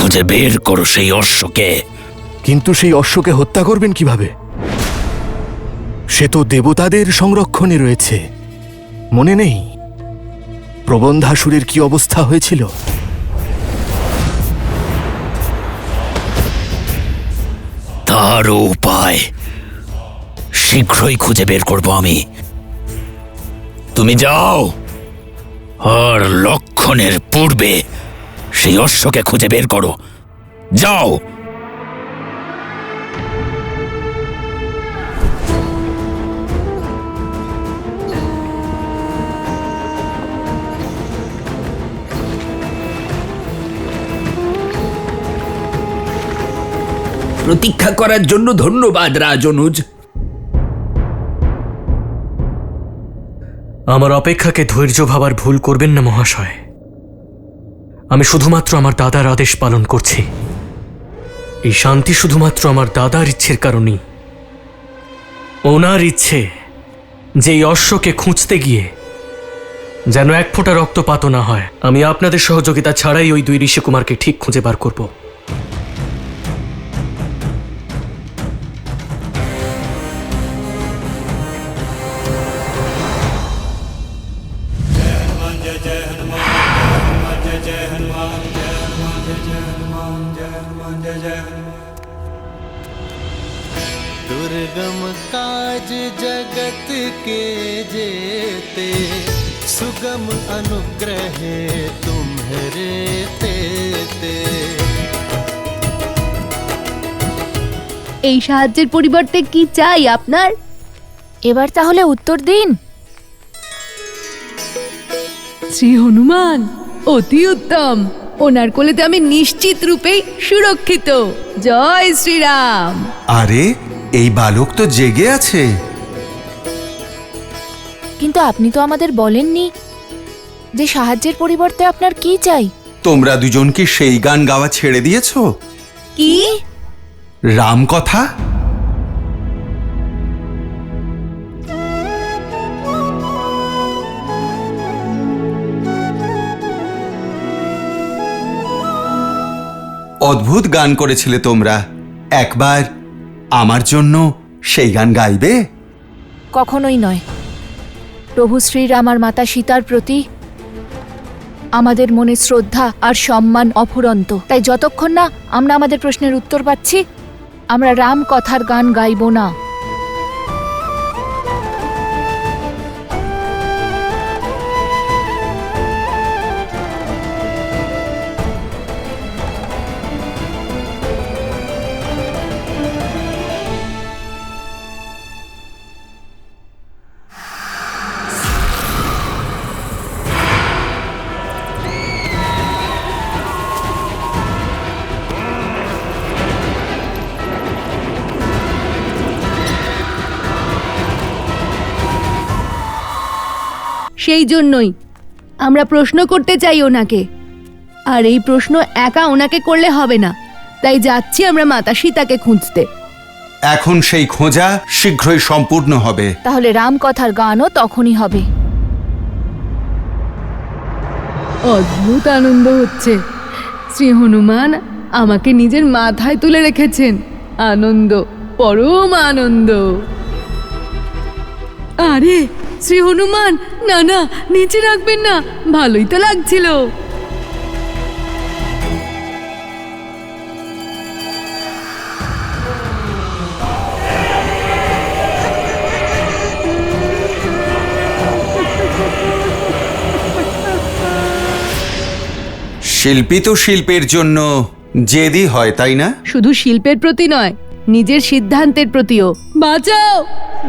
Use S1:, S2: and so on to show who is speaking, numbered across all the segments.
S1: খুঁজে বের করো সেই অশ্বকে।
S2: কিন্তু সেই অশ্বকে হত্যা করবেন কিভাবে? সে তো দেবতাদের সংরক্ষণে রয়েছে। মনে নেই প্রবন্ধাসুরের কি অবস্থা হয়েছিল?
S1: তারও উপায় শীঘ্রই খুঁজে বের করব আমি। তুমি যাও, আর লক্ষণের পূর্বে সেই অশ্বকে খুঁজে বের করো। যাও।
S3: প্রতীক্ষা করার জন্য ধন্যবাদ রাজনুজ।
S4: আমার অপেক্ষাকে ধৈর্য ভাবার ভুল করবেন না মহাশয়। আমি শুধুমাত্র আমার দাদার আদেশ পালন করছি। এই শান্তি শুধুমাত্র আমার দাদার ইচ্ছের কারণেই। ওনার ইচ্ছে যে এই অশ্বকে খুঁজতে গিয়ে যেন এক ফোঁটা রক্তপাত না হয়। আমি আপনাদের সহযোগিতা ছাড়াই ওই দুই ঋষিকুমারকে ঠিক খুঁজে বার করব।
S5: दुर्गम काज जगत के जेते, सुगम अनुग्रह तुम्हारे तेते।
S6: এই সাহায্যের পরিবর্তে কি চাই আপনার?
S7: এবার তাহলে উত্তর দিন।
S6: শ্রী হনুমান, অতি উত্তম। ওনার কোলেতে আমি নিশ্চিত রূপেই সুরক্ষিত। জয় শ্রীরাম।
S8: আরে এই বালক তো জেগে আছে।
S7: কিন্তু আপনি তো আমাদের বলেননি যে সাহায্যের পরিবর্তে আপনার কি চাই।
S8: তোমরা দুজন কি সেই গান গাওয়া ছেড়ে দিয়েছো?
S6: কি?
S8: রাম কথা? অদ্ভুত গান করেছিলে তোমরা। একবার আমার জন্য সেই গান গাইবে?
S7: কখনোই নয়। প্রভু শ্রীরাম আর মাতা সীতার প্রতি আমাদের মনে শ্রদ্ধা আর সম্মান অফুরন্ত। তাই যতক্ষণ না আমরা আমাদের প্রশ্নের উত্তর পাচ্ছি, আমরা রাম কথার গান গাইব না।
S6: সেই জন্যই আমরা প্রশ্ন করতে চাই ওনাকে। আর এই প্রশ্ন একা ওনাকে করলে হবে না। তাই যাচ্ছি আমরা মাতা সীতাকে খুঁজতে।
S8: এখন সেই খোঁজা শীঘ্রই সম্পূর্ণ হবে।
S7: তাহলে রাম কথার গানও তখনই হবে।
S6: অদ্ভুত আনন্দ হচ্ছে। শ্রী হনুমান আমাকে নিজের মাথায় তুলে রেখেছেন। আনন্দ, পরম আনন্দ। আরে শ্রী হনুমান, না না, নিচে রাখবেন না। ভালোই তো লাগছিল।
S8: শিল্পী তো শিল্পের জন্য জেদি হয়, তাই না?
S6: শুধু শিল্পের প্রতি নয়, নিজের সিদ্ধান্তের প্রতিও। বাঁচাও,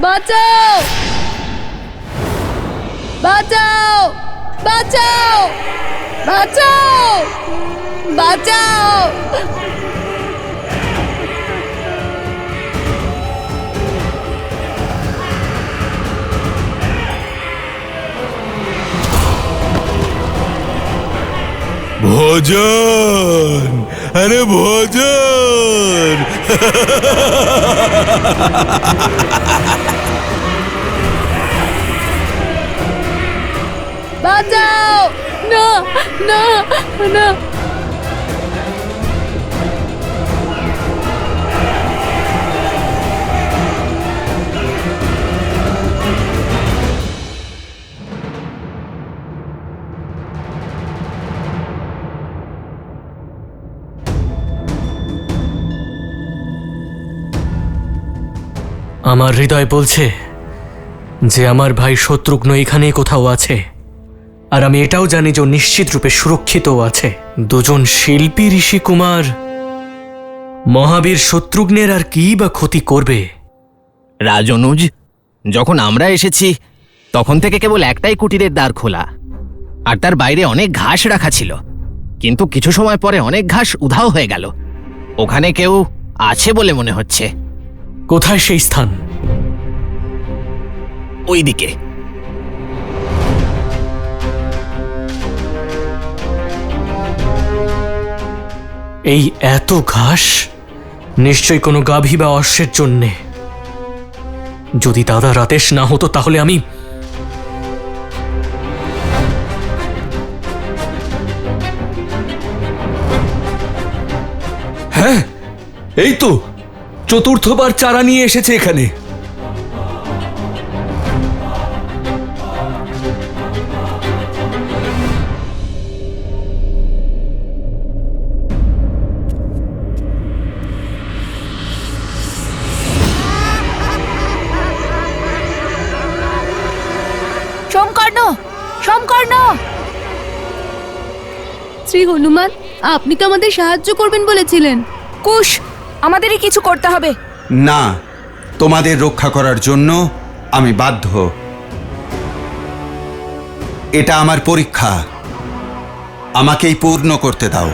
S6: বাঁচাও, বাঁচাও, বাঁচাও, বাঁচাও, বাঁচাও।
S2: ভোজন, আরে ভোজন।
S6: বাঁচাও, না না না।
S4: আমার হৃদয় বলছে যে আমার ভাই শত্রুঘ্ন এখানেই কোথাও আছে, আর আমি এটাও জানি যে ও নিশ্চিত রূপে সুরক্ষিতও আছে। দুজন শিল্পী ঋষিকুমার মহাবীর শত্রুঘ্নের আর কি বা ক্ষতি করবে?
S9: রাজনুজ, যখন আমরা এসেছি তখন থেকে কেবল একটাই কুটিরের দ্বার খোলা, আর তার বাইরে অনেক ঘাস রাখা ছিল, কিন্তু কিছু সময় পরে অনেক ঘাস উধাও হয়ে গেল। ওখানে কেউ আছে বলে মনে হচ্ছে।
S4: কোথায় সেই স্থান?
S9: ওইদিকে।
S4: এই এত ঘাস নিশ্চয়ই কোনো গাভী বা অশ্বের জন্যে। যদি দাদার আদেশ না হতো তাহলে আমি
S3: হ্যাঁ, এই তো চতুর্থবার চারা নিয়ে এসেছে এখানে।
S7: সোমকর্ণ, সোমকর্ণ!
S6: শ্রী হনুমান, আপনি তো আমাদের সাহায্য করবেন বলেছিলেন।
S7: কুশ, আমাদেরই কিছু করতে হবে।
S8: না, তোমাদের রক্ষা করার জন্য আমি বাধ্য। এটা আমার পরীক্ষা, আমাকেই পূর্ণ করতে দাও।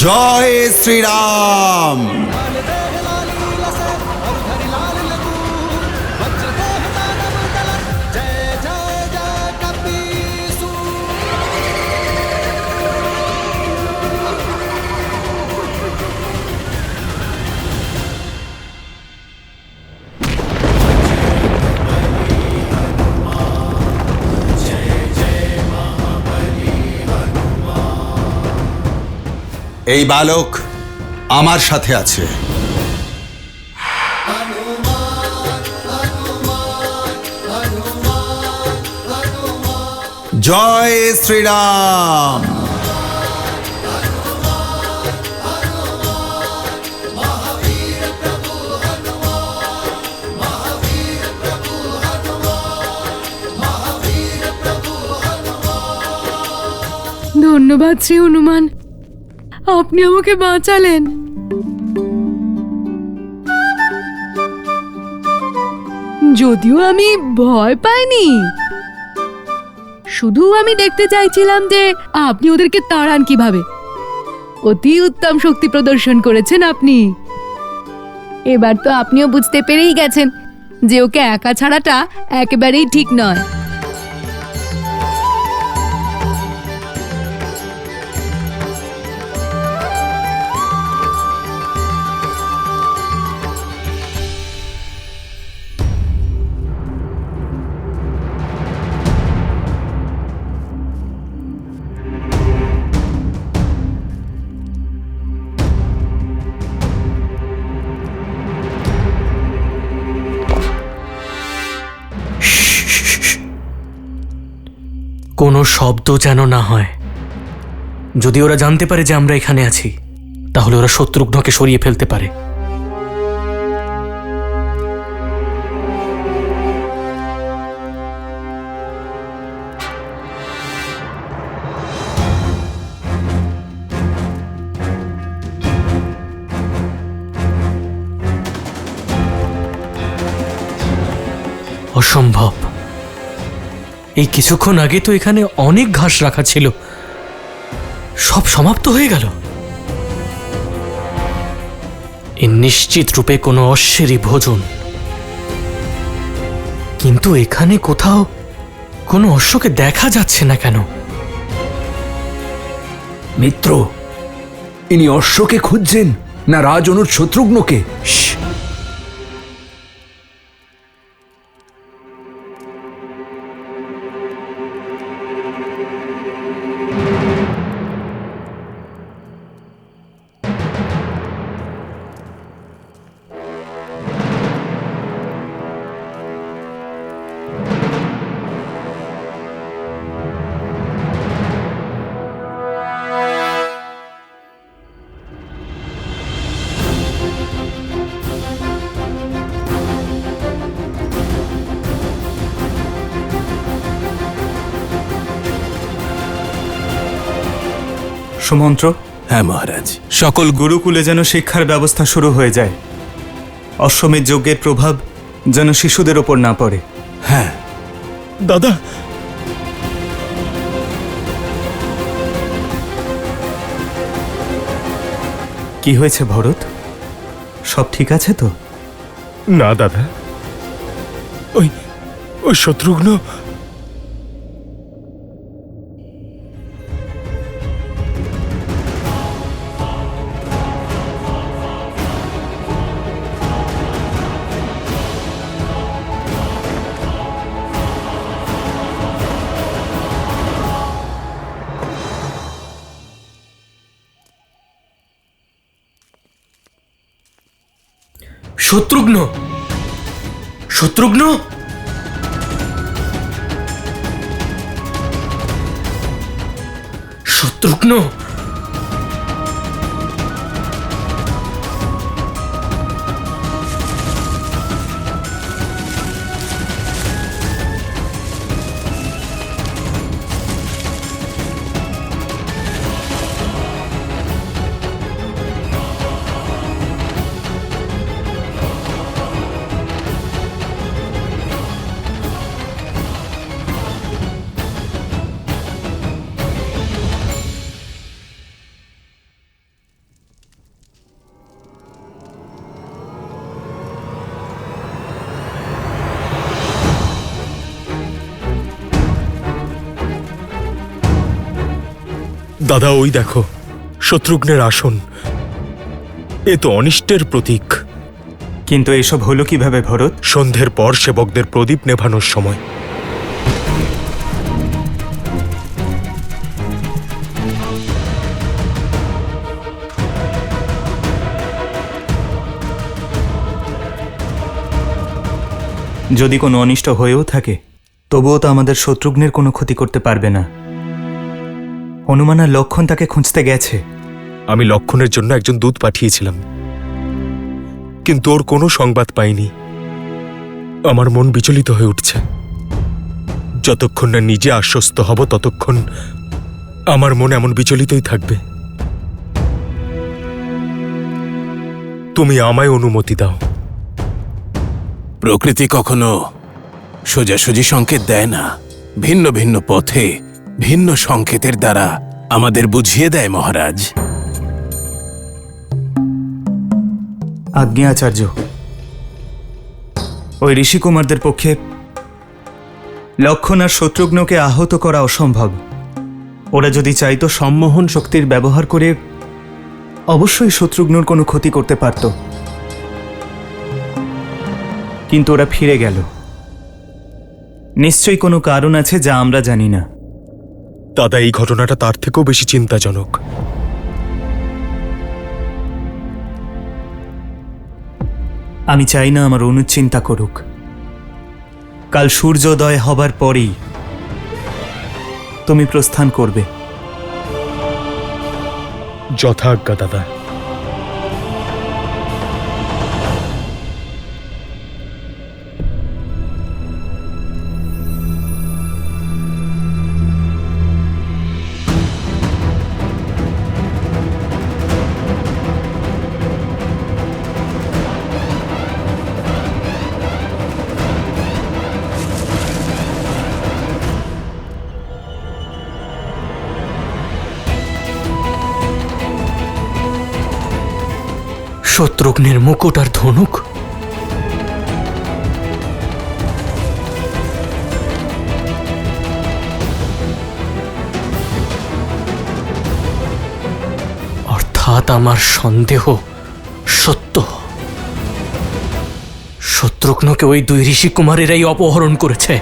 S8: জয় শ্রীরাম। এই বালক আমার সাথে আছে। জয় শ্রীরাম।
S6: ধন্যবাদ শ্রী হনুমান, আপনি আমাকে বাঁচালেন। যদিও আমি ভয় পাইনি, শুধু আমি দেখতে চাইছিলাম যে আপনি ওদেরকে তাড়ান কিভাবে। অতি উত্তম শক্তি প্রদর্শন করেছেন আপনি। এবার তো আপনিও বুঝতে পেরেই গেছেন যে ওকে একা ছাড়াটা একেবারেই ঠিক নয়।
S4: কোনো শব্দ যেন না হয়। যদি ওরা জানতে পারে যে আমরা এখানে আছি, তাহলে ওরা শত্রুঘ্নকে সরিয়ে ফেলতে পারে। অসম্ভব। এই কিছুক্ষণ আগে তো এখানে অনেক ঘাস রাখা ছিল, সব সমাপ্ত হয়ে গেল। এ নিশ্চিত রূপে কোনো অশ্বেরই ভোজন। কিন্তু এখানে কোথাও কোনো অশ্বকে দেখা যাচ্ছে না কেন?
S3: মিত্র, ইনি অশ্বকে খুঁজছেন না রাজনুর শত্রুঘ্নকে?
S10: অশ্বমন্ত্র?
S2: হ্যাঁ মহারাজ।
S10: সকল গুরুকুলে যেন শিক্ষার ব্যবস্থা শুরু হয়ে যায়। অশ্বমেধ যজ্ঞের প্রভাব যেন শিশুদের ওপর না পড়ে।
S2: হ্যাঁ
S11: দাদা,
S10: কি হয়েছে ভরত? সব ঠিক আছে তো?
S11: না দাদা, ওই ওই শত্রুঘ্ন
S4: শত্রুঘ্ন, শত্রুঘ্ন, শত্রুঘ্ন,
S11: দাদা, ওই দেখো শত্রুঘ্নের আসন। এ তো অনিষ্টের প্রতীক।
S10: কিন্তু এসব হলো কিভাবে ভরত?
S11: সন্ধ্যের পর সেবকদের প্রদীপ নেভানোর সময়।
S10: যদি কোনো অনিষ্ট হয়েও থাকে তবুও তো আমাদের শত্রুঘ্নের কোনো ক্ষতি করতে পারবে না। হনুমান আর লক্ষণ তাকে খুঁজতে গেছে।
S11: আমি লক্ষণের জন্য একজন দূত পাঠিয়েছিলাম, কিন্তু ওর কোনো সংবাদ পাইনি। আমার মন বিচলিত হয়ে উঠছে। যতক্ষণ না নিজে আশ্বস্ত হব ততক্ষণ আমার মন এমন বিচলিতই থাকবে। তুমি আমায় অনুমতি দাও।
S2: প্রকৃতি কখনো সোজাসুজি সংকেত দেয় না, ভিন্ন ভিন্ন পথে ভিন্ন সংকেতের দ্বারা আমাদের বুঝিয়ে দেয় মহারাজ।
S10: আজ্ঞা আচার্য, ওই ঋষিকুমারদের পক্ষে লক্ষণ আর শত্রুঘ্নকে আহত করা অসম্ভব। ওরা যদি চাইতো সম্মোহন শক্তির ব্যবহার করে অবশ্যই শত্রুঘ্নর কোনো ক্ষতি করতে পারত, কিন্তু ওরা ফিরে গেল। নিশ্চয়ই কোনো কারণ আছে যা আমরা জানি না।
S11: দাদা, এই ঘটনাটা তার থেকেও বেশি চিন্তাজনক।
S10: আমি চাই না আমার অনুজ চিন্তা করুক। কাল সূর্যোদয় হবার পরেই তুমি প্রস্থান করবে।
S11: যথাজ্ঞা দাদা।
S4: শত্রুঘ্নের মুকুট আর ধনুক। অর্থাৎ আমার সন্দেহ সত্য। শত্রুঘ্নকে ওই দুই ঋষি কুমারেরাই অপহরণ করেছে।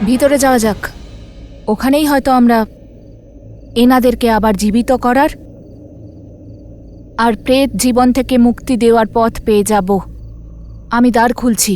S7: ভিতরে যাওয়া যাক। ওখানেই হয়তো আমরা এনাদেরকে আবার জীবিত করার আর প্রেত জীবন থেকে মুক্তি দেওয়ার পথ পেয়ে যাব। আমি দ্বার খুলছি।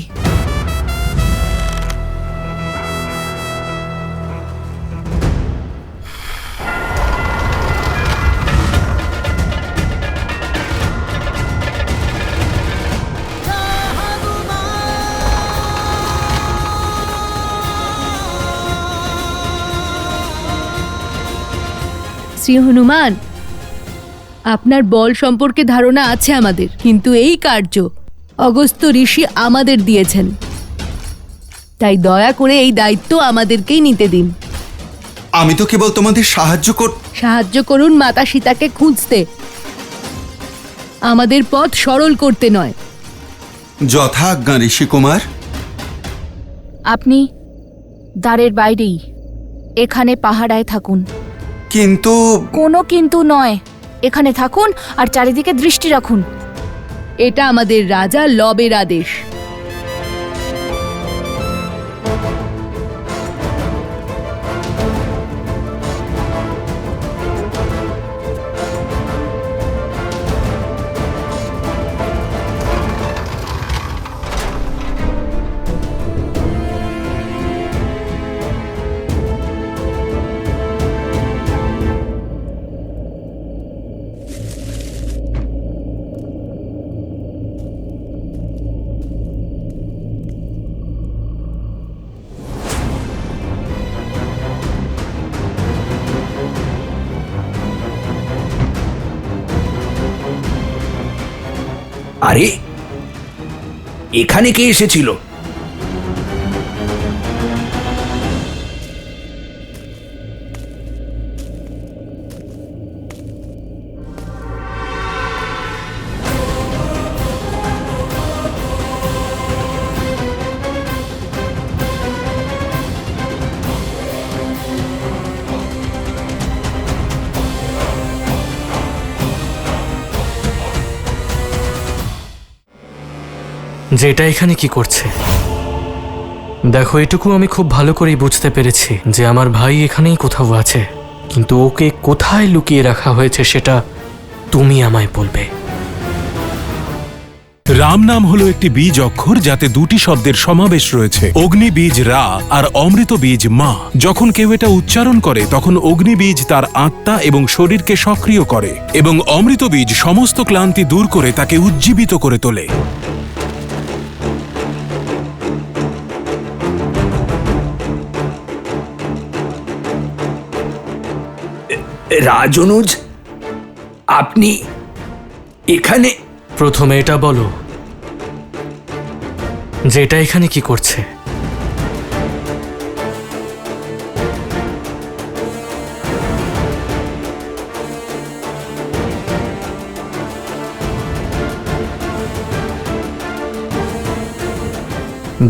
S6: শ্রী হনুমান, আপনার বল সম্পর্কে ধারণা আছে আমাদের, কিন্তু এই কার্য অগস্ত্য ঋষি আমাদের দিয়েছেন, তাই দয়া করে এই দায়িত্ব আমাদেরকেই নিতে দিন।
S8: আমি তো কেবল তোমাদের
S6: সাহায্য করুন মাতা সীতাকে খুঁজতে, আমাদের পথ সরল করতে নয়।
S8: যথাজ্ঞা ঋষিকুমার।
S7: আপনি দ্বারের বাইরেই এখানে পাহারায় থাকুন।
S8: কিন্তু
S7: কোনো কিন্তু নয়, এখানে থাকুন আর চারিদিকে দৃষ্টি রাখুন।
S6: এটা আমাদের রাজা লবের আদেশ।
S1: আরে এখানে কে এসেছিল?
S4: যে এটা এখানে কি করছে? দেখো, এটুকু আমি খুব ভালো করেই বুঝতে পেরেছি যে আমার ভাই এখানেই কোথাও আছে, কিন্তু ওকে কোথায় লুকিয়ে রাখা হয়েছে সেটা তুমি আমায় বলবে।
S2: রাম নাম হলো একটি বীজ অক্ষর যাতে দুটি শব্দের সমাবেশ রয়েছে, অগ্নি বীজ রা আর অমৃত বীজ মা। যখন কেউ এটা উচ্চারণ করে তখন অগ্নি বীজ তার আত্মা এবং শরীরকে সক্রিয় করে এবং অমৃত বীজ সমস্ত ক্লান্তি দূর করে তাকে উজ্জীবিত করে তোলে।
S1: রাজনুজ, আপনি এখানে?
S4: প্রথমে এটা বলো যে এটা এখানে কি করছে?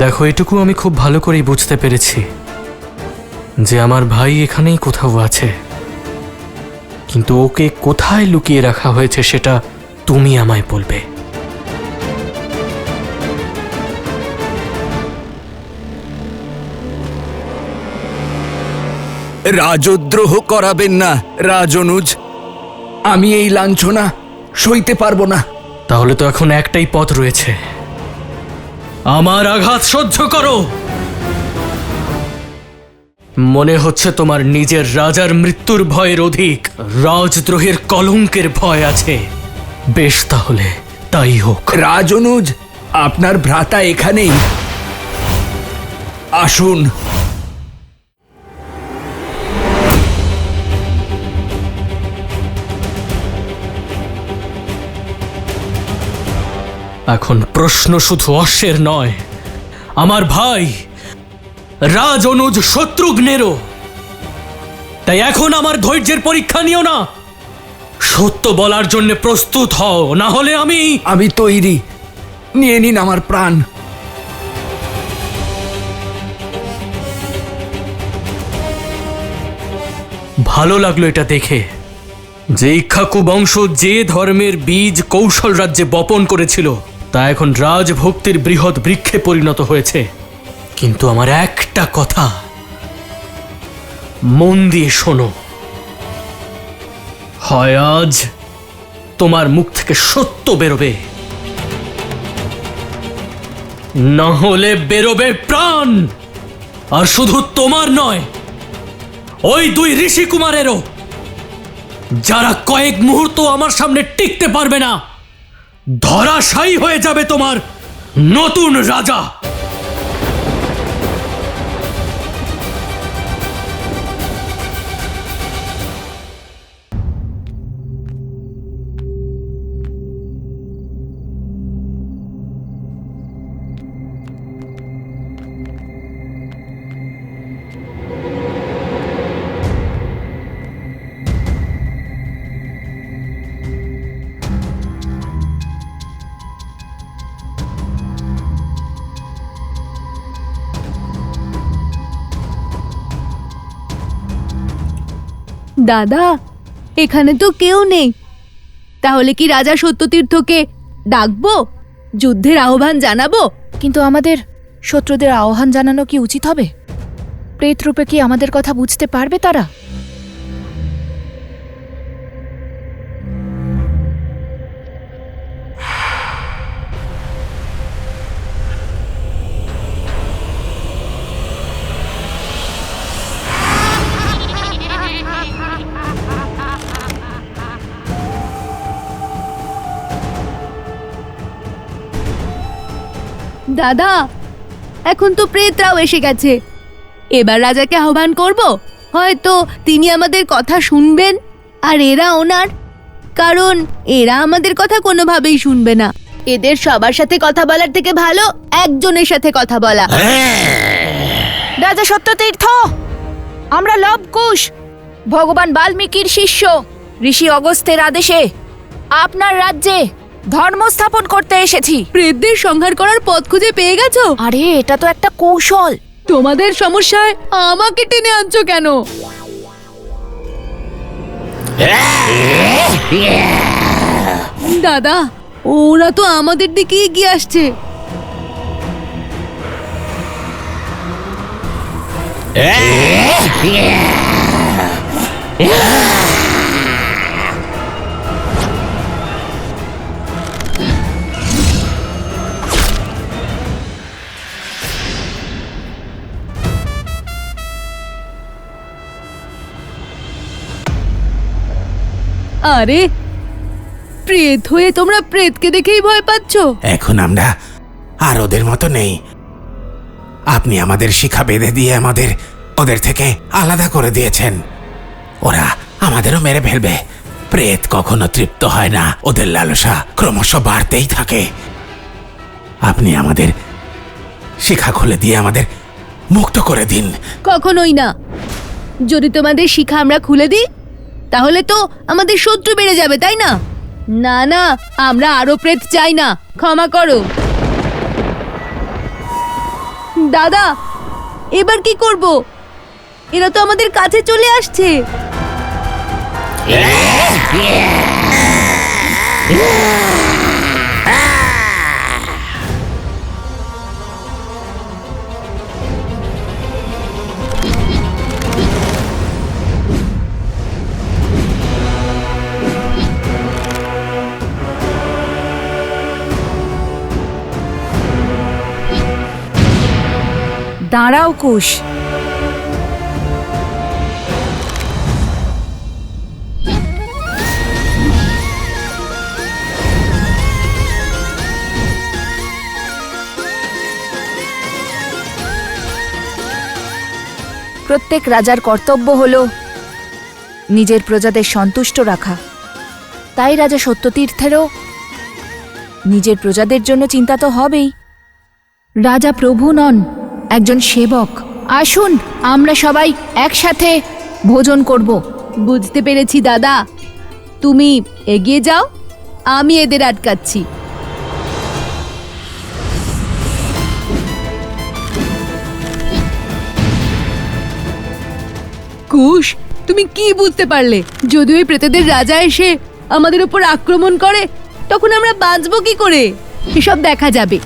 S4: দেখো, এটুকু আমি খুব ভালো করেই বুঝতে পেরেছি যে আমার ভাই এখানেই কোথাও আছে, কিন্তু ওকে কোথায় লুকিয়ে রাখা হয়েছে সেটা তুমি আমায় বলবে।
S1: রাজদ্রোহ করাবেন না রাজনুজ, আমি এই লাঞ্ছনা সইতে পারবো না।
S4: তাহলে তো এখন একটাই পথ রয়েছে, আমার আঘাত সহ্য করো। মনে হচ্ছে তোমার নিজের রাজার মৃত্যুর ভয়ের অধিক রাজদ্রোহের কলঙ্কের ভয় আছে। বেশ, তাহলে তাই হোক।
S1: রাজনুজ, আপনার ভ্রাতা এখানেই, আসুন।
S4: এখন প্রশ্ন শুধু অশ্বের নয়, আমার ভাই রাজ অনুজ শত্রুঘ্নেরও। তাই এখন আমার ধৈর্যের পরীক্ষা নিও না, সত্য বলার জন্য প্রস্তুত হও, না হলে
S1: আমি তৈরি। নিয়ে নিন আমার প্রাণ।
S4: ভালো লাগলো এটা দেখে যে ইক্ষ্বাকু বংশ যে ধর্মের বীজ কৌশল রাজ্যে বপন করেছিল তা এখন রাজভক্তির বৃহৎ বৃক্ষে পরিণত হয়েছে। কিন্তু আমার একটা কথা মন দিয়ে শোনো, হয় আজ তোমার মুখ থেকে সত্য বেরোবে, না হলে বেরোবে প্রাণ। আর শুধু তোমার নয়, ওই দুই ঋষি কুমারেরও, যারা কয়েক মুহূর্ত আমার সামনে টিকতে পারবে না। ধরাশায়ী হয়ে যাবে তোমার নতুন রাজা।
S6: দাদা, এখানে তো কেউ নেই। তাহলে কি রাজা সত্যতীর্থকে ডাকবো, যুদ্ধের আহ্বান জানাবো?
S7: কিন্তু আমাদের শত্রুদের আহ্বান জানানো কি উচিত হবে? প্রেত রূপে কি আমাদের কথা বুঝতে পারবে তারা?
S6: দাদা, এখন তো প্রেতরাও এসে গেছে। এবার রাজাকে আহ্বান করব, হয়তো তিনি আমাদের কথা শুনবেন আর এরা ওনার, কারণ এরা আমাদের কথা কোনোভাবেই শুনবে না। এদের সবার সাথে কথা বলার থেকে ভালো একজনের সাথে কথা বলা।
S7: রাজা সত্যতীর্থ, আমরা লবকুশ, ভগবান বাল্মীকির শিষ্য, ঋষি অগস্ত্যের আদেশে আপনার রাজ্যে ধর্ম স্থাপন করতে এসেছি।
S6: প্রেতদের সংহার করার পথ খুঁজে পেয়ে গেছো?
S7: আরে এটা তো একটা কৌশল।
S6: তোমাদের সমস্যায় আমাকে টেনে আনছো কেন? দাদা, ওরা তো আমাদের দিকে এগিয়ে আসছে। আরে, প্রেত হয়ে তোমরা প্রেতকে দেখেই ভয় পাচ্ছ?
S12: এখন আমরা আর ওদের মতো নেই। আপনি আমাদের শিখা বেঁধে দিয়ে আমাদের ওদের থেকে আলাদা করে দিয়েছেন। ওরা আমাদেরও মেরে ফেলবে। প্রেত কখনো তৃপ্ত হয় না, ওদের লালসা ক্রমশ বাড়তেই থাকে। আপনি আমাদের শিখা খুলে দিয়ে আমাদের মুক্ত করে দিন।
S6: কখনোই না। যদি তোমাদের শিখা আমরা খুলে দিই, তাহলে তো আমাদের শত্রু বেড়ে যাবে, তাই না? না না, আমরা আরো প্রেত চাই না, ক্ষমা করো। দাদা, এবার কি করব? এরা তো আমাদের কাছে চলে আসছে।
S7: দাঁড়াও কুশ, প্রত্যেক রাজার কর্তব্য হল নিজের প্রজাদের সন্তুষ্ট রাখা। তাই রাজা সত্যতীর্থেরও নিজের প্রজাদের জন্য চিন্তা তো হবেই। রাজা প্রভু নন, একজন সেবক। আসুন আমরা সবাই একসাথে ভোজন করব।
S6: বুঝতে পেরেছি দাদা, তুমি এগিয়ে যাও, আমি এদের আটকাচ্ছি। কুশ, তুমি কি বুঝতে পারলে? যদি ওই প্রেতদের রাজা এসে আমাদের উপর আক্রমণ করে, তখন আমরা বাঁচবো কি করে? এসব দেখা যাবে।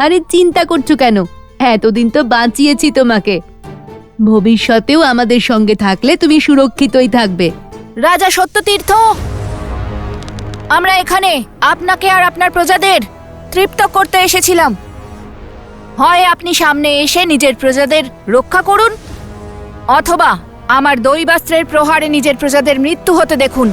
S6: আরে চিন্তা করছো কেন? এতদিন তো বাঁচিয়েছি তোমাকে, ভবিষ্যতেও আমাদের সঙ্গে থাকলে তুমি সুরক্ষিতই থাকবে।
S7: রাজা সত্যতীর্থ, আমরা এখানে আপনাকে আর আপনার প্রজাদের তৃপ্ত করতে এসেছিলাম। হয় আপনি সামনে এসে নিজের প্রজাদের রক্ষা করুন, অথবা আমার দৈবাস্ত্রের প্রহারে নিজের প্রজাদের মৃত্যু হতে দেখুন।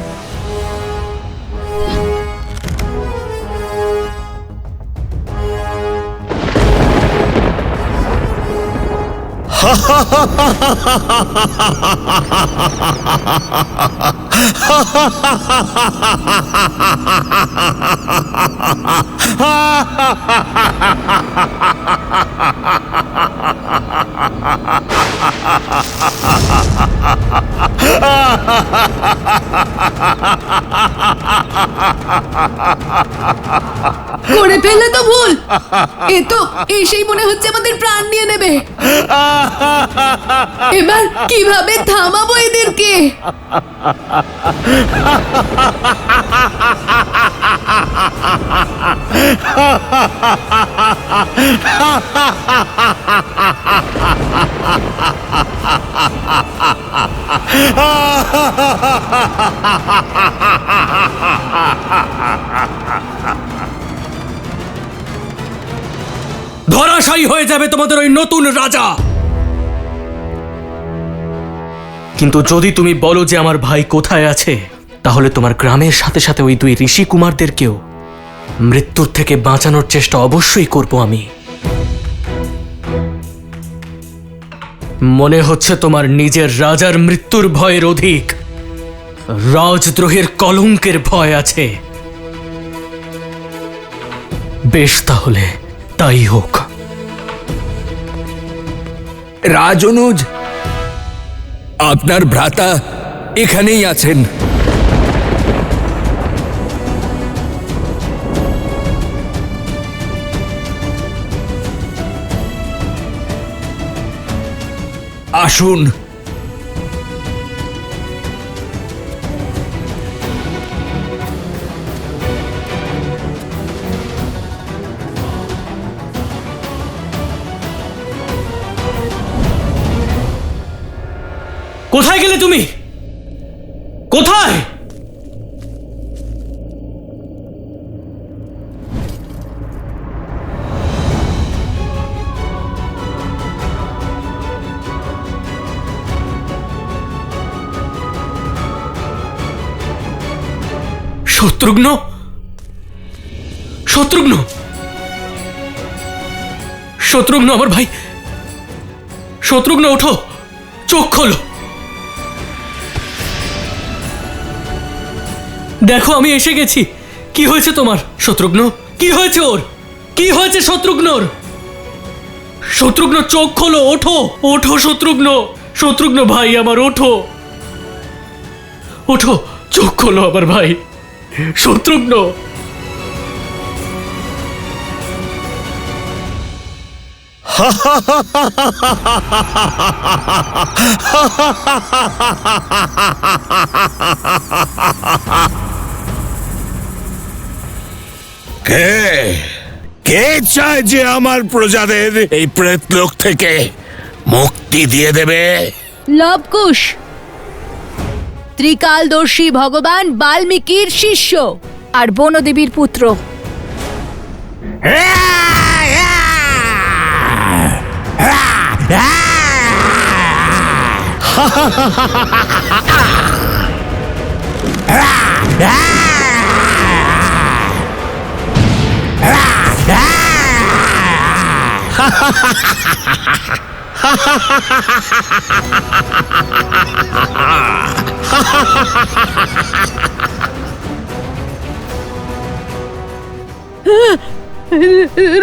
S6: করে ফেললে তো ভুল। এ তো এসেই মনে হচ্ছে আমাদের প্রাণ নিয়ে নেবে। এবার কিভাবে থামাবো এদেরকে?
S4: ধরাশায়ী হয়ে যাবে তোমাদের ওই নতুন রাজা। কিন্তু যদি তুমি বলো যে আমার ভাই কোথায় আছে, তাহলে তোমার গ্রামের সাথে সাথে ওই দুই ঋষি কুমারদেরকেও মৃত্যুর থেকে বাঁচানোর চেষ্টা অবশ্যই করব আমি। মনে হচ্ছে তোমার নিজের রাজার মৃত্যুর ভয়ের অধিক রাজদ্রোহের কলঙ্কের ভয় আছে। বেশ, তাহলে তাই হোক।
S1: রাজনুজ, আপনার ভ্রাতা এখানেই আছেন। আসুন।
S4: কোথায় গেলে তুমি? কোথায়? শত্রুঘ্ন, শত্রুঘ্ন, শত্রুঘ্ন আমার ভাই। শত্রুঘ্ন, ওঠো, চোখ খোলো। দেখো, আমি এসে গেছি। কি হয়েছে তোমার শত্রুঘ্ন? কি হয়েছে ওর? কি হয়েছে শত্রুঘ্নর? শত্রুঘ্ন, চোখ খোলো, ওঠো, ওঠো শত্রুঘ্ন। শত্রুঘ্ন ভাই আমার, ওঠো, ওঠো, চোখ খোলো আমার ভাই। শত্রুঘ্ন,
S12: কে চায় যে আমার প্রজাদের এই প্রেতলোক থেকে মুক্তি দিয়ে দেবে?
S6: লবকুশ, ত্রিকালদর্শী ভগবান বাল্মীকির শিষ্য
S7: আর বনদেবীর পুত্র।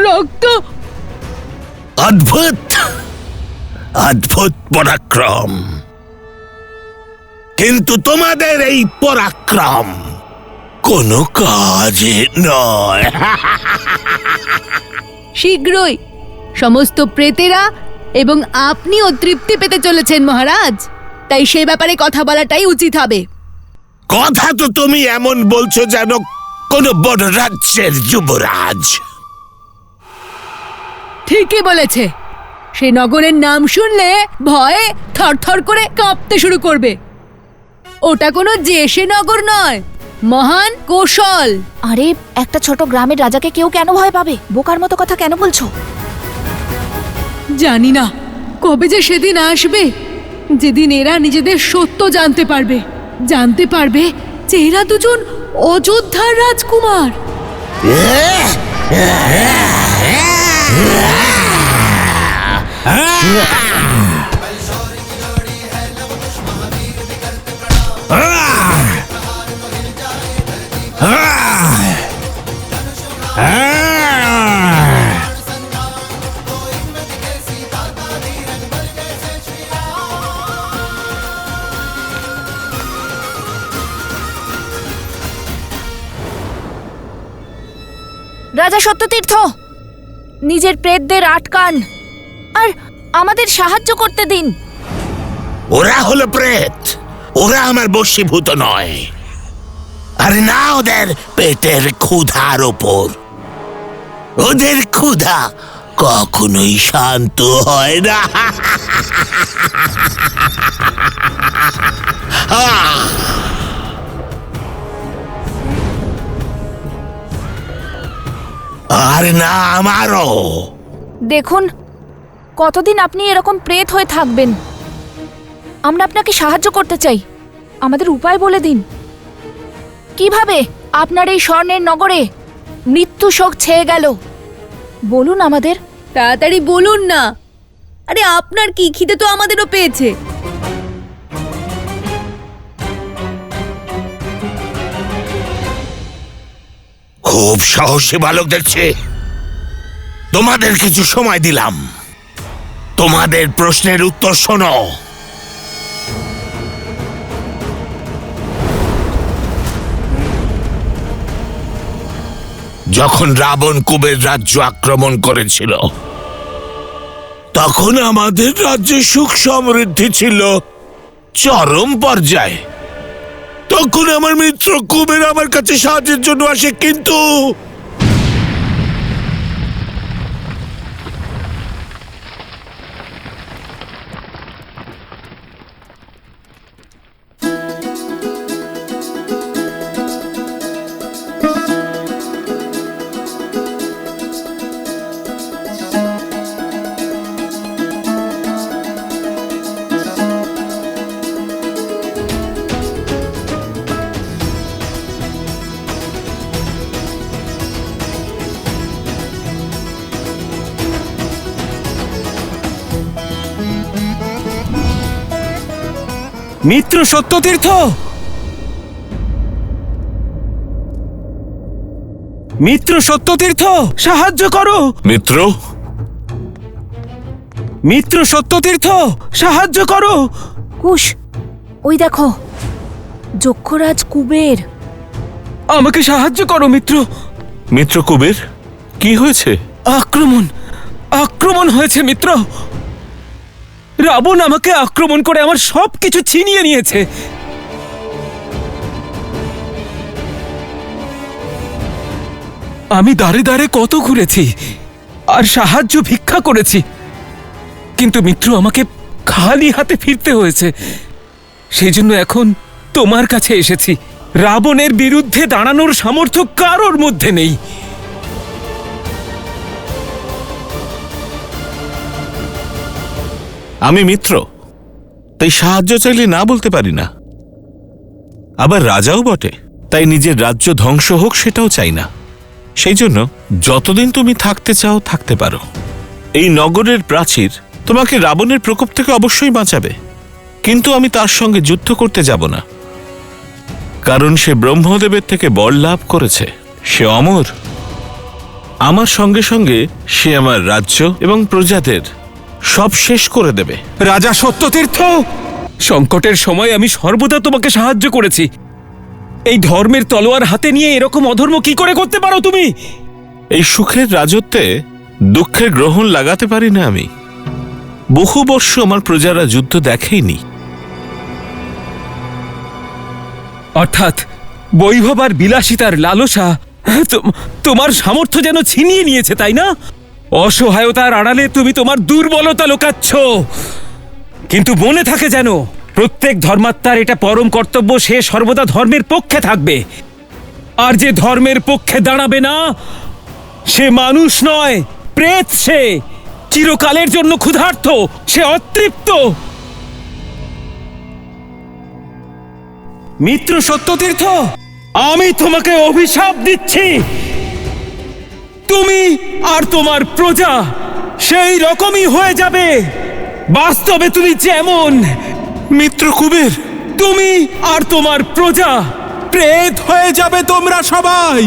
S6: রক্ত।
S12: অদ্ভুত, অদ্ভুত পরাক্রম। কিন্তু তোমাদের এই পরাক্রম কোনো কাজে নয়।
S6: শীঘ্রই সমস্ত প্রেতেরা এবং আপনিও তৃপ্তি পেতে চলেছেন মহারাজ, তাই সে ব্যাপারে কথা বলাটাই উচিত হবে।
S12: কথা তো তুমি এমন বলছো যেন কোনো বড় রাজ্যের যুবরাজ।
S6: ঠিকই বলেছে। সেই নগরের নাম শুনলে ভয়ে থরথর করে কাঁপতে শুরু করবে। ওটা কোনো জেসে নগর নয়, মহান কৌশল।
S7: আরে, একটা ছোট গ্রামের রাজাকে কেউ কেন ভয় পাবে? বোকার মতো কথা কেন বলছো?
S6: জানি না কবে যে সেদিন আসবে যেদিন এরা নিজেদের সত্য জানতে পারবে, জানতে পারবে যে এরা দুজন অযোধ্যার রাজকুমার।
S7: রাজা সত্যতীর্থ, নিজের প্রেতদের আটকান আর আমাদের সাহায্য করতে দিন।
S12: ওরা হলো প্রেত, ওরা আমার বশীভূত নয়। আর না ওদের পেটের ক্ষুধার ওপর। ওদের ক্ষুধা কখনোই শান্ত হয় না। আর না আমারও।
S7: দেখুন, কতদিন আপনি এরকম প্রেত হয়ে থাকবেন? আমরা আপনাকে সাহায্য করতে চাই, আমাদের উপায় বলে দিন। কিভাবে আপনার এই স্বর্ণের নগরে মৃত্যু শোক ছেয়ে গেল বলুন আমাদের।
S6: তাড়াতাড়ি বলুন না। আরে আপনার কি, খিদে তো আমাদেরও পেয়েছে।
S12: খুব সাহসী বালক দেখছি। তোমাদের কিছু সময় দিলাম, তোমাদের প্রশ্নের উত্তর শোনো। যখন রাবণ কুবের রাজ্য আক্রমণ করেছিল, তখন আমাদের রাজ্যে সুখ সমৃদ্ধি ছিল চরম পর্যায়ে। তখন আমার মিত্র কুবের আমার কাছে সাহায্যের জন্য আসে, কিন্তু
S3: মিত্র সত্যতীর্থ, মিত্র সত্যতীর্থ, সাহায্য করো।
S2: মিত্র,
S3: মিত্র সত্যতীর্থ, সাহায্য করো।
S7: কুশ, ওই দেখো, যক্ষরাজ কুবের।
S3: আমাকে সাহায্য করো মিত্র।
S2: মিত্র কুবের, কি হয়েছে?
S3: আক্রমণ, আক্রমণ হয়েছে মিত্র। রাবণ আমাকে আক্রমণ করে আমার সবকিছু ছিনিয়ে নিয়েছে। আমি দাঁড়ে দাঁড়ে কত ঘুরেছি আর সাহায্য ভিক্ষা করেছি, কিন্তু মিত্র আমাকে খালি হাতে ফিরতে হয়েছে। সেই জন্য এখন তোমার কাছে এসেছি। রাবণের বিরুদ্ধে দাঁড়ানোর সামর্থ্য কারোর মধ্যে নেই।
S2: আমি মিত্র, তাই সাহায্য চাইলে না বলতে পারি না। আবার রাজাও বটে, তাই নিজের রাজ্য ধ্বংস হোক সেটাও চাই না। সেই জন্য যতদিন তুমি থাকতে চাও থাকতে পারো। এই নগরের প্রাচীর তোমাকে রাবণের প্রকোপ থেকে অবশ্যই বাঁচাবে, কিন্তু আমি তার সঙ্গে যুদ্ধ করতে যাব না, কারণ সে ব্রহ্মদেবের থেকে বর লাভ করেছে। সে অমর। আমার সঙ্গে সঙ্গে সে আমার রাজ্য এবং প্রজাদের সব শেষ করে দেবে।
S3: রাজা সত্যতীর্থ, সংকটের সময় আমি সর্বদা তোমাকে সাহায্য করেছি। এই ধর্মের তলোয়ার হাতে নিয়ে এরকম অধর্ম কি করে করতে পারো তুমি?
S2: এই সুখের রাজত্বে দুঃখের গ্রহণ লাগাতে পারি না আমি। বহু বর্ষ আমার প্রজারা যুদ্ধ দেখেইনি।
S3: অর্থাৎ বৈভব আর বিলাসিতার লালসা তোমার সামর্থ্য যেন ছিনিয়ে নিয়েছে, তাই না? অসহায়তার আড়ালে তুমি তোমার দুর্বলতা লুকাচ্ছ। কিন্তু মনে থাকে যেন, প্রত্যেক ধর্মাত্মার এটা পরম কর্তব্য, সে সর্বদা ধর্মের পক্ষে থাকবে। আর যে ধর্মের পক্ষে দাঁড়াবে না, সে মানুষ নয়, প্রেত। সে চিরকালের জন্য ক্ষুধার্ত, সে অতৃপ্ত। মিত্র সত্যতীর্থ, আমি তোমাকে অভিশাপ দিচ্ছি। তুমি আর তোমার প্রজা সেই রকমই হয়ে যাবে। বাস্তবে তুমি যেমন।
S2: মিত্র কুবের,
S3: তুমি আর তোমার প্রজা প্রেত হয়ে যাবে তোমরা সবাই।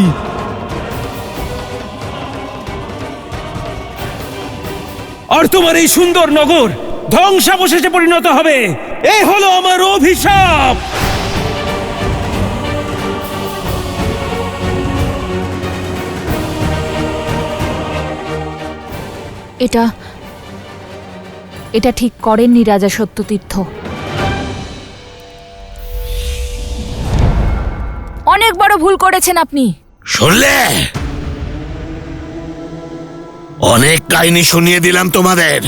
S3: আর তোমার এই সুন্দর নগর ধ্বংসাবশেষে পরিণত হবে। এ হলো আমার অভিশাপ।
S7: এটা এটা ঠিক করেননি রাজা সত্যতীর্থ। অনেক বড় ভুল করেছেন আপনি।
S12: শুনলে? অনেক কাহিনী শুনিয়ে দিলাম তোমাদের।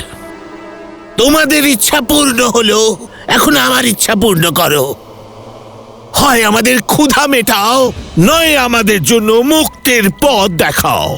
S12: তোমাদের ইচ্ছা পূর্ণ হলো, এখন আমার ইচ্ছা পূর্ণ করো। হয় আমাদের ক্ষুধা মেটাও, নয় আমাদের জন্য মুক্তির পথ দেখাও।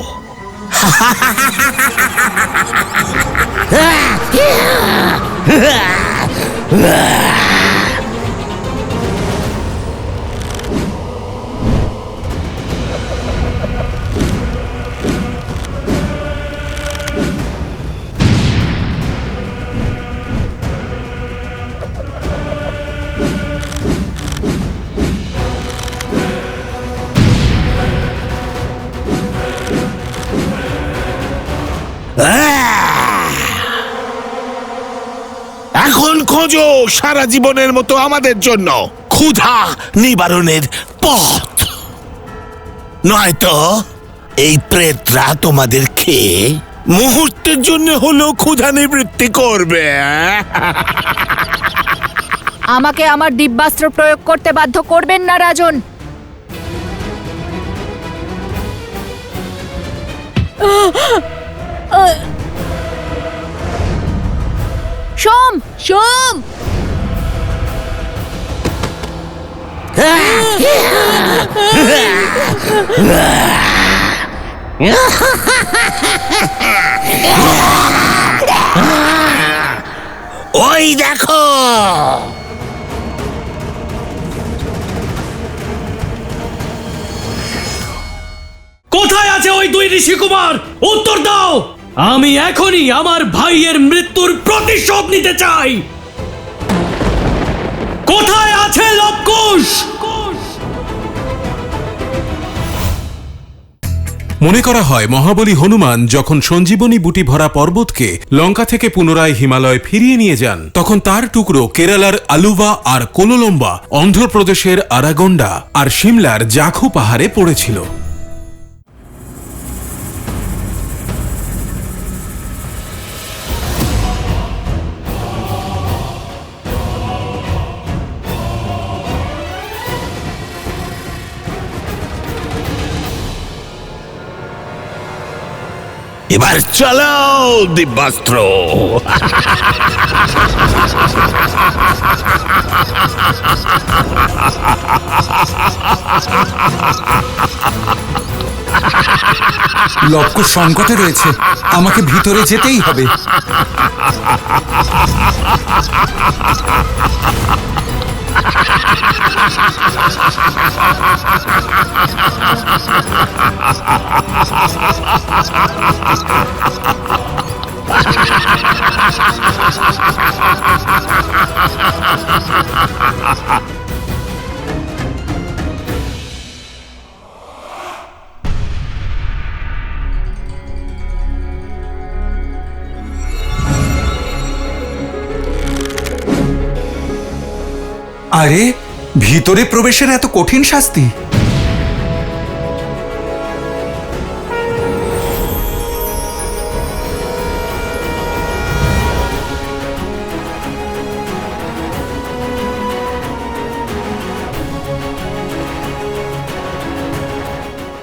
S12: এখন খোঁজো সারা জীবনের মতো আমাদের জন্য ক্ষুধা নিবারণের পথ, নয়তো এই প্রেতরা তোমাদের খেয়ে মুহূর্তের জন্য হলো ক্ষুধা নিবৃত্তি করবে।
S7: আমাকে আমার দিব্যাস্ত্র প্রয়োগ করতে বাধ্য করবেন না রাজন। সোম,
S6: সোম,
S12: ওই দেখো,
S4: কোথায় আছে ওই দুই ঋষিকুমার? উত্তর দাও। আমি এখনই আমার ভাইয়ের মৃত্যুর প্রতিশোধ নিতে চাই। কোথায় আছে লবকুশ?
S2: মনে করা হয় মহাবলী হনুমান যখন সঞ্জীবনী বুটি ভরা পর্বতকে লঙ্কা থেকে পুনরায় হিমালয় ফিরিয়ে নিয়ে যান, তখন তার টুকরো কেরালার আলুভা আর কোলোলম্বা, অন্ধ্রপ্রদেশের আরাগোন্ডা আর সিমলার জাখু পাহাড়ে পড়েছিল।
S12: এবার চলো দিব্যাস্ত্র।
S1: লবকুশ সংকটে রয়েছে, আমাকে ভিতরে যেতেই হবে। আরে, ভিতরে প্রবেশের এত কঠিন শাস্তি?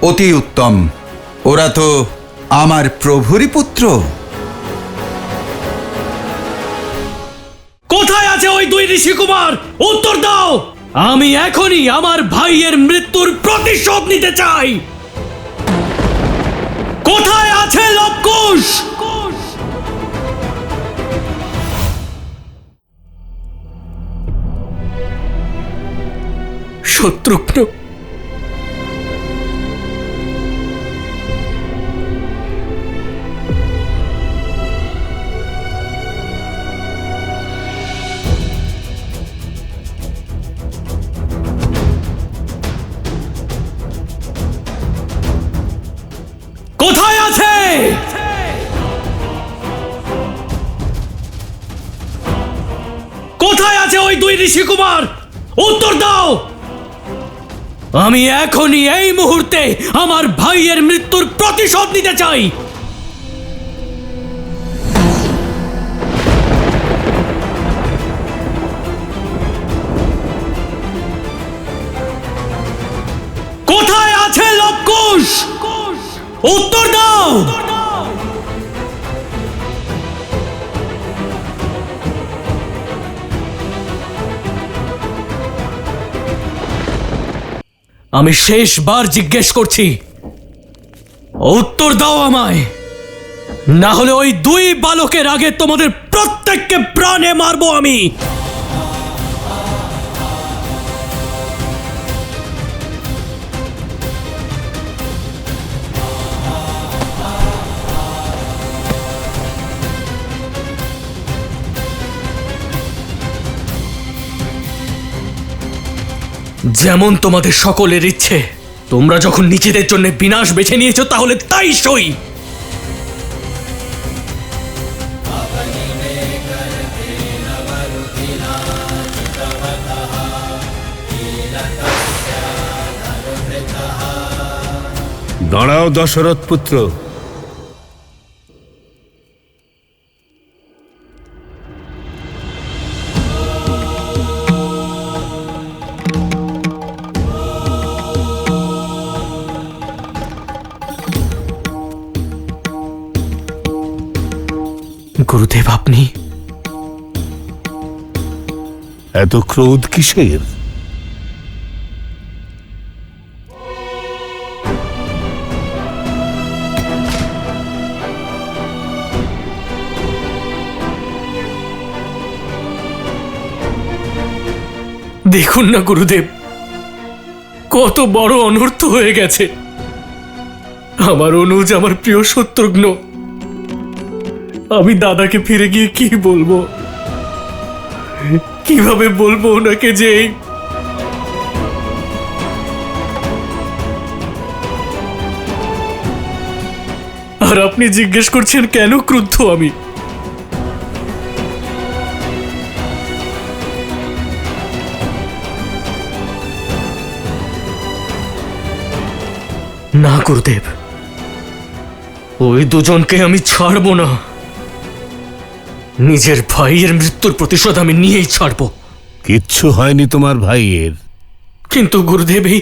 S1: অতি উত্তম। ওরা তো আমার প্রভুরই পুত্র।
S4: কোথায় আছে ওই দুই ঋষিকুমার? উত্তর দাও। আমি এখনই আমার ভাইয়ের মৃত্যুর প্রতিশোধ নিতে চাই। কোথায় আছে লবকুশ? শত্রুঘ্ন, কোথায় আছে? কোথায় আছে ওই দুই ঋষিকুমার? উত্তর দাও। আমি এখনই এই মুহূর্তে আমার ভাইয়ের মৃত্যুর প্রতিশোধ নিতে চাই। রাক্ষস! উত্তর দাও! আমি শেষবার জিজ্ঞেস করছি, উত্তর দাও আমায়, না হলে ওই দুই বালকের আগে তোমাদের প্রত্যেককে প্রাণে মারবো আমি। যেমন তোমাদের সকলের ইচ্ছে, তোমরা যখন নিজেদের জন্য বিনাশ বেছে নিয়েছো তাহলে তাই সই।
S11: দাঁড়াও দশরথ পুত্র,
S4: গুরুদেব, আপনি
S11: এত ক্রোধ কিসের?
S4: দেখুন না গুরুদেব, কত বড় অনর্থ হয়ে গেছে। আমার অনুজ, আমার প্রিয় শত্রুঘ্ন, আমি দাদাকে ফিরে গিয়ে কি বলবো? কিভাবে বলবো ওনাকে যে আর আপনি জিজ্ঞেস করছেন কেন ক্রুদ্ধ আমি? না গুরুদেব, ওই দুজনকে আমি ছাড়বো না। নিজের ভাইয়ের মৃত্যুর প্রতিশোধ আমি নিয়েই ছাড়বো।
S11: কিচ্ছু হয়নি তোমার ভাইয়ের।
S4: কিন্তু গুরুদেব, এই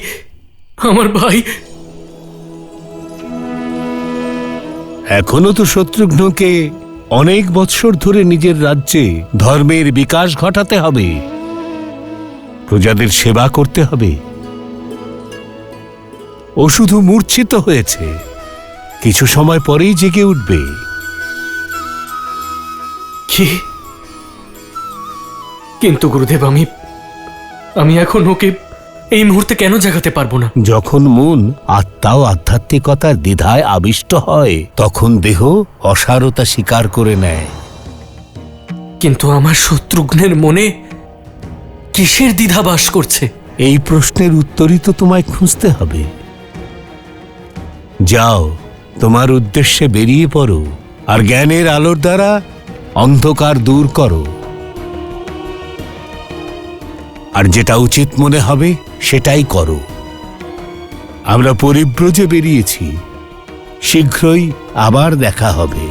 S4: আমার ভাই
S11: এখনো তো শত্রুঘ্নকে অনেক বৎসর ধরে নিজের রাজ্যে ধর্মের বিকাশ ঘটাতে হবে, প্রজাদের সেবা করতে হবে। ও শুধু মূর্ছিত হয়েছে, কিছু সময় পরেই জেগে উঠবে।
S4: কি? কিন্তু গুরুদেব, আমি এখন ওকে এই মুহূর্তে কেন জাগাতে পারবো না?
S11: যখন মন আত্মা ও আধ্যাত্মিকতার দ্বিধায় আবিষ্ট হয়, তখন দেহ অসারতা স্বীকার করে নেয়।
S4: কিন্তু আমার শত্রুঘ্নের মনে কিসের দ্বিধা বাস করছে?
S11: এই প্রশ্নের উত্তরই তো তোমায় খুঁজতে হবে। যাও, তোমার উদ্দেশ্যে বেরিয়ে পড়ো, আর জ্ঞানের আলোর দ্বারা অন্ধকার দূর করো। আর যেটা উচিত মনে হবে সেটাই করো। আমরা পরিব্রজে বেরিয়েছি, শীঘ্রই আবার দেখা হবে।